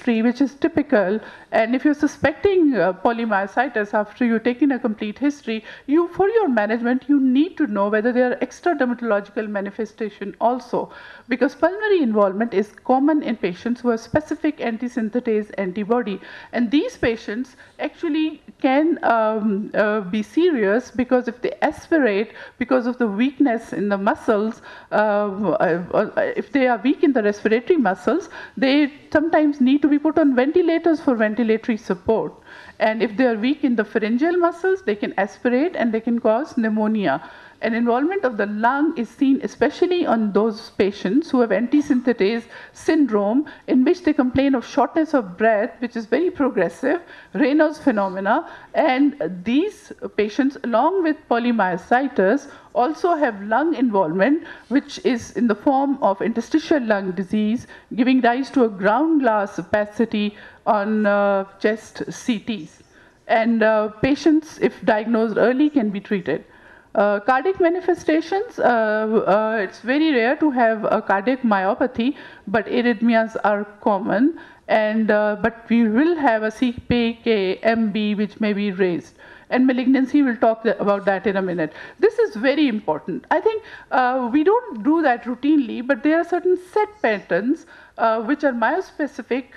history, which is typical, and if you're suspecting polymyositis after you've taken a complete history, for your management, you need to know whether there are extra dermatological manifestation also, because pulmonary involvement is common in patients who have specific anti-synthetase antibody, and these patients actually can be serious, because if they aspirate because of the weakness in the muscles, if they are weak in the respiratory muscles, they sometimes need to be put on ventilators for ventilatory support. And if they are weak in the pharyngeal muscles, they can aspirate and they can cause pneumonia. And involvement of the lung is seen especially on those patients who have anti-synthetase syndrome, in which they complain of shortness of breath, which is very progressive, Raynaud's phenomena. And these patients, along with polymyositis, also have lung involvement, which is in the form of interstitial lung disease, giving rise to a ground glass opacity on chest CTs. And patients, if diagnosed early, can be treated. Cardiac manifestations, it's very rare to have a cardiac myopathy, but arrhythmias are common, and but we will have a CPK MB which may be raised. And malignancy, we'll talk about that in a minute. This is very important. I think we don't do that routinely, but there are certain set patterns which are myositis-specific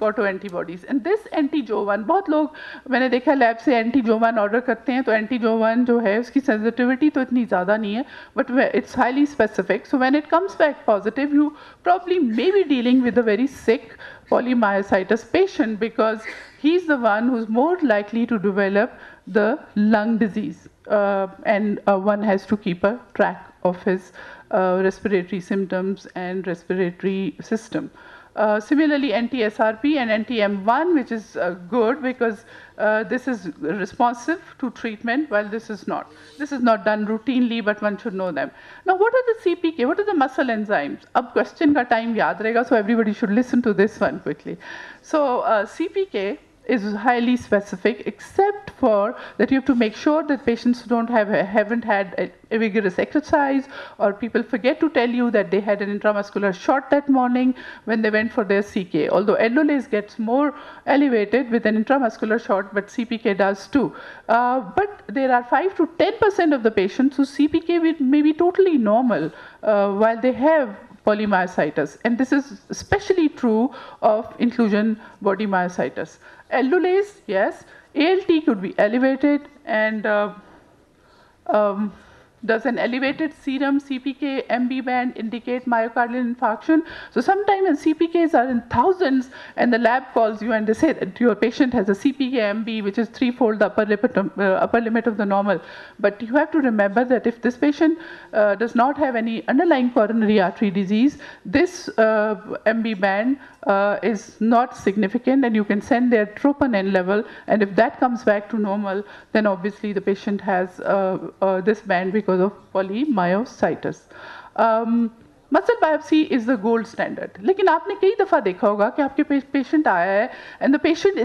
autoantibodies. And this anti-Jo1, बहुत लोग मैंने देखा lab से anti-Jo1 order करते हैं, तो anti-Jo1 जो है उसकी sensitivity तो इतनी ज़्यादा नहीं है, but it's highly specific. So when it comes back positive, you probably may be dealing with a very sick polymyositis patient, because he's the one who's more likely to develop the lung disease. And one has to keep a track of his respiratory symptoms and respiratory system. Similarly, anti-SRP and anti-M1, which is good, because this is responsive to treatment, while this is not. This is not done routinely, but one should know them. Now, what are the CPK? What are the muscle enzymes? Ab question ka time yaad rahega, so everybody should listen to this one quickly. So CPK is highly specific, except for that you have to make sure that patients haven't had a vigorous exercise, or people forget to tell you that they had an intramuscular shot that morning when they went for their CK. Although endolase gets more elevated with an intramuscular shot, but CPK does too. But there are 5 to 10% of the patients whose CPK may be totally normal while they have polymyositis, and this is especially true of inclusion body myositis. Aldolase, yes. ALT could be elevated, and does an elevated serum CPK MB band indicate myocardial infarction? So sometimes when CPKs are in thousands and the lab calls you and they say that your patient has a CPK MB which is threefold the upper limit of the normal. But you have to remember that if this patient does not have any underlying coronary artery disease, this MB band is not significant, and you can send their troponin level, and if that comes back to normal, then obviously the patient has this band because of polymyositis. Muscle biopsy is the gold standard. लेकिन आपने कई दफ़ा देखा होगा कि आपके patient आया है, and the patient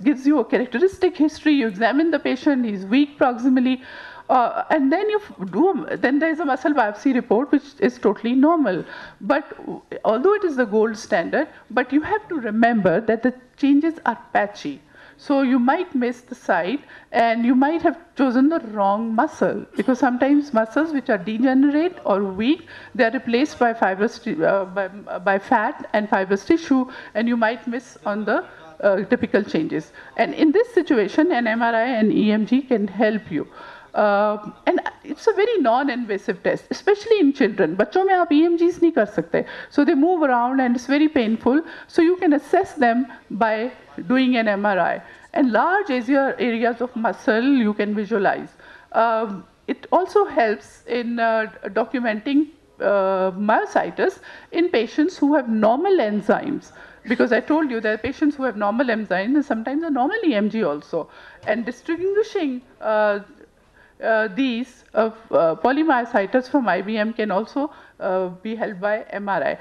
gives you a characteristic history. You examine the patient, he's weak proximally, and then then there is a muscle biopsy report which is totally normal. But although it is the gold standard, but you have to remember that the changes are patchy. So you might miss the site, and you might have chosen the wrong muscle, because sometimes muscles which are degenerate or weak, they are replaced by by fat and fibrous tissue, and you might miss on the typical changes. And in this situation, an MRI and EMG can help you. And it's a very non-invasive test, especially in children. बच्चों में आप EMGs नहीं कर सकते, so they move around and it's very painful. So you can assess them by doing an MRI. And large areas of muscle you can visualize. It also helps in documenting myositis in patients who have normal enzymes. Because I told you there are patients who have normal enzymes and sometimes a normal EMG also. And distinguishing these polymyositis from IBM can also be helped by MRI.